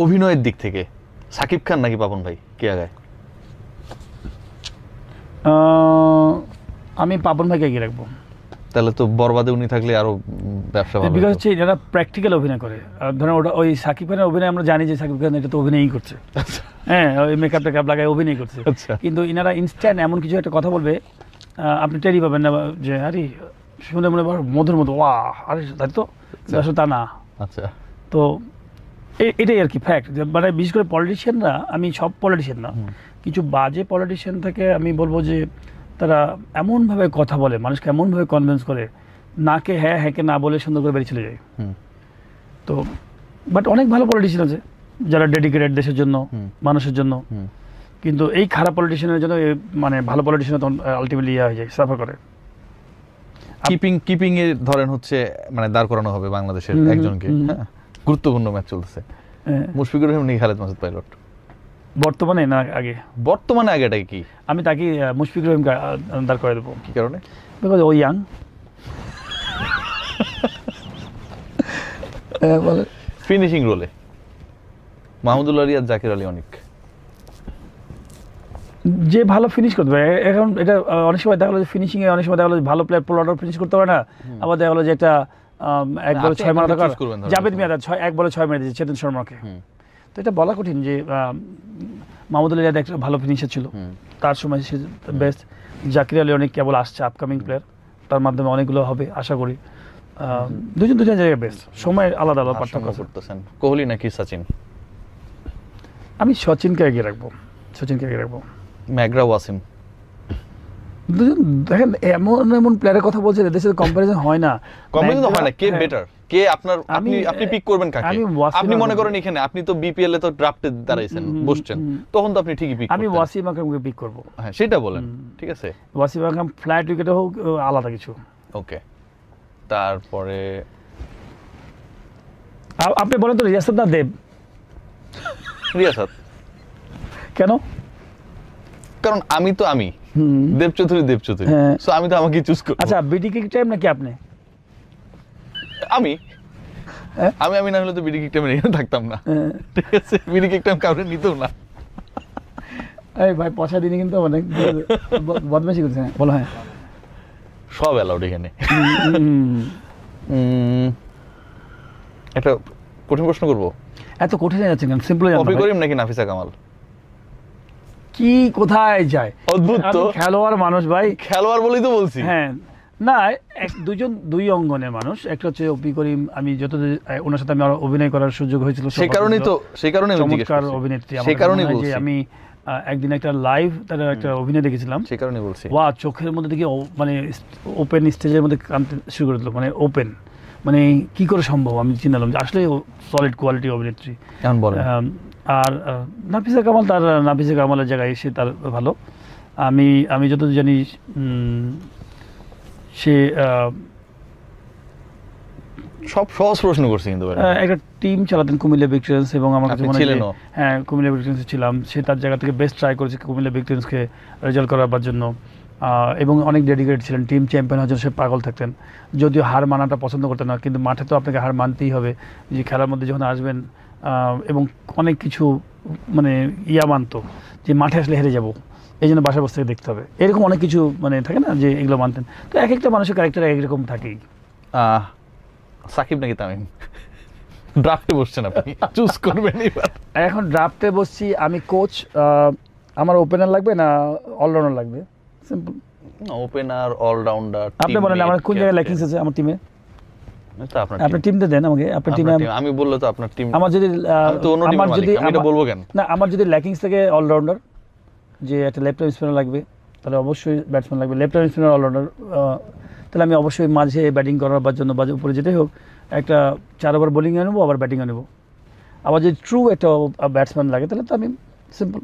অভিনয়ের দিক থেকে সাকিব খান নাকি পাপন ভাই, কে আগায়? আমি পাপন ভাইকে এগিয়ে রাখবো। তাহলে তো বরবাদে উনি থাকলে আরো ব্যবসা ভালো বিকজ হচ্ছে যারা প্র্যাকটিক্যাল অভিনয় করে, ধরেন ওটা ওই সাকিব খানের অভিনয় আমরা জানি যে সাকিব খান এটা তো অভিনয়ই করছে, হ্যাঁ ওই মেকআপ টেকআপ লাগায় অভিনয় করছে, কিন্তু ইনারা ইনস্ট্যান্ট এমন কিছু একটা কথা বলবে আপনি টেরি পাবেন না যে আরে শুনে মনে মধুর মতো ওয়া আরে তাই তো, আসলে তা না। আচ্ছা, তো এটাই আর কি ফ্যাক্ট। মানে বিশেষ করে পলিটিশিয়ানরা, আমি সব পলিটিশিয়ান না, কিছু বাজে পলিটিশিয়ান থেকে আমি বলবো যে তারা এমনভাবে কথা বলে, মানুষকে এমনভাবে কনভিন্স করে, নাকে হ্যাঁ হ্যাঁকে না বলে সুন্দর করে বেরিয়ে চলে যায়। তো বাট অনেক ভালো পলিটিশিয়ান আছে যারা ডেডিকেটেড দেশের জন্য, মানুষের জন্য, কিন্তু এই খারাপ পলিটিশিয়ানের জন্য মানে ভালো পলিটিশিয়ান তখন আলটিমেটলি ইয়ে হয়ে যায়, সাফার করে। কিপিং এ ধরেন হচ্ছে মানে দাঁড় করানো হবে বাংলাদেশের একজনকে, গুরুত্বপূর্ণ ম্যাচ চলতেছে, মুশফিকুর রহিম নাকি খালেদ মাসুদ পাইলট? বর্তমানে না আগে? বর্তমানে আগেটাই কি? আমি তাকে মুশফিকুর রহিমকে দাঁড় করে দেবো। কি কারণে? বিকজ ও ইয়াং। ফিনিশিং রোলে মাহমুদুল্লাহ রিয়াদ, জাকির আলী অনেক, যে ভালো ফিনিশ করতে পারে। এখন এটা অনেক সময় দেখা গেলো যে ফিনিশিং এ অনেক সময় দেখা গেলো ভালো প্লেয়ার পোলার ফিনিশ করতে পারে না, আবার দেখা গেলো যে একটা এক বলে 6 মারা দরকার, জাভেদ মিয়াঁ এক বলে 6 মেরে দিয়েছে চেতন শর্মাকে। তো এটা বলা কঠিন যে মাহমুদুল্লাহ রিয়াদ একটা ভালো ফিনিশার ছিল তার সময়, সে বেস্ট। জাকির আলী অনেক কেবল আসছে, আপকামিং প্লেয়ার, তার মাধ্যমে অনেকগুলো হবে আশা করি। দুজন জায়গায় বেস্ট, সময় আলাদা আলাদা পার্থক্য করতেছেন। কোহলি নাকি সচিন? আমি সচিনকে এগিয়ে রাখবো, সচিনকে এগিয়ে রাখবো। ম্যাকগ্রা, ওয়াসিম, দুজন দেখেন এমন এমন প্লেয়ারের কথা বলছে, এদের সাথে কম্পারিজন হয় না। কম্পারিজন হয় না, কে বেটার, কে আপনার, আপনি পিক করবেন কাকে? আপনি মনে করেন এখানে আপনি তো বিপিএল এ তো ড্রাফটে দাঁড়াইছেন, বসছেন, তখন তো আপনি ঠিকই পিক করবেন। আমি ওয়াসিম আকরামকে পিক করব। হ্যাঁ সেটা বলেন, ঠিক আছে। ওয়াসিম আকরাম ফ্ল্যাট উইকেটে হোক আলাদা কিছু। ওকে, তারপরে আপনি বলেন তো রিয়াসাত না দেব? রিয়াসাত। কেন? কারণ আমি তো আমি দেব চৌধুরী, সো আমি তো আমাকে চুজ করব। আচ্ছা, বিডি কিক টাইম নাকি আপনি? আমি না হলে তো বিডি কিক টাইমে এখানে থাকতাম না, ঠিক আছে। বিডি কিক টাইম কাউরে নিতেও না। এই ভাই পয়সা দিনি কিন্তু অনেক বদমাশি করছে, বলো। হ্যাঁ সব অ্যালাউড এখানে। একটা কঠিন প্রশ্ন করবো। এত কঠিন হয়ে যাচ্ছে কেন? সিম্পল। কপি করিম নাকি নাফিসা কামাল? কি কোথায় যায়? অদ্ভুত তো। খেলোয়াড় মানুষ ভাই, খেলোয়াড় বলেই তো বলছি। হ্যাঁ না, দুই অঙ্গনের মানুষ। একটা হচ্ছে অপি করিম, আমি যত ওনার সাথে আমি অভিনয় করার সুযোগ হয়েছিল, সেই কারণেই চমৎকার অভিনেত্রী। সেই কারণেই বলছি আমি একদিন একটা লাইভ তার একটা অভিনয় দেখেছিলাম, সেই কারণেই বলছি। ওয়া চোখের মধ্যে দেখি মানে ওপেন স্টেজের মধ্যে কাঁদতে শুরু করে দিল, মানে ওপেন, মানে কি করে সম্ভব? আমি চিন্তালাম যে আসলে সলিড কোয়ালিটি অভিনেত্রী। আর নাফিসা কামালের জায়গায় এসে তার ভালো। আমি যত জানি সে সব সহজ প্রশ্ন করছে, কিন্তু একটা টিম চালাতেন কুমিল্লা ভিক্টোরিয়ান্স, এবং আমার কাছে মনে হয় হ্যাঁ কুমিল্লা ভিক্টোরিয়ান্সে ছিলাম, সে তার জায়গা থেকে বেস্ট ট্রাই করেছে কুমিল্লা ভিক্টোরিয়ান্সকে রেজাল্ট করাবার জন্য, এবং অনেক ডেডিকেটেড ছিলেন। টিম চ্যাম্পিয়ন হওয়ার জন্য সে পাগল থাকতেন, যদিও হার মানাটা পছন্দ করতেন না, কিন্তু মাঠে তো আপনাকে হার মানতেই হবে, যে খেলার মধ্যে যখন আসবেন, এবং অনেক কিছু মানে মানতো যে মাঠে আসলে হেরে যাব, এই জন্য বাসা বসে থেকে দেখতে হবে, এরকম অনেক কিছু মানে থাকে না, যে এগুলো মানতেন। তো এক একটা মানুষের ক্যারেক্টার একরকম থাকেই। সাকিব নাকি তামিম? ড্রাফটে বসছেন আপনি, চুজ করবেন এবার। এখন ড্রাফটে বসছি আমি, কোচ আমার ওপেনার লাগবে না অলরাউন্ডার লাগবে? Simple, opener allrounder. আপনি বলেন আমার কোন জায়গায় ল্যাকিংস আছে আমার টিমে? আপনার টিমটা দেন আমাকে। আপনার টিমে আমি বললে তো আপনার টিম, আমার যদি আমি এটা বলবো কেন? না, আমার যদি ল্যাকিংস থেকে অলরাউন্ডার, যে একটা লেফট আর্ম স্পিনার লাগবে, তাহলে অবশ্যই ব্যাটসম্যান লাগবে। লেফট আর্ম স্পিনার অলরাউন্ডার, তাহলে আমি অবশ্যই মাঝে ব্যাটিং করার জন্য বা উপরে যেটাই হোক একটা 4 ওভার বোলিংয়ে নেবো, আবার ব্যাটিংয়ে নেবো। আবার যদি ট্রু একটা ব্যাটসম্যান লাগে, তাহলে তো আমি সিম্পল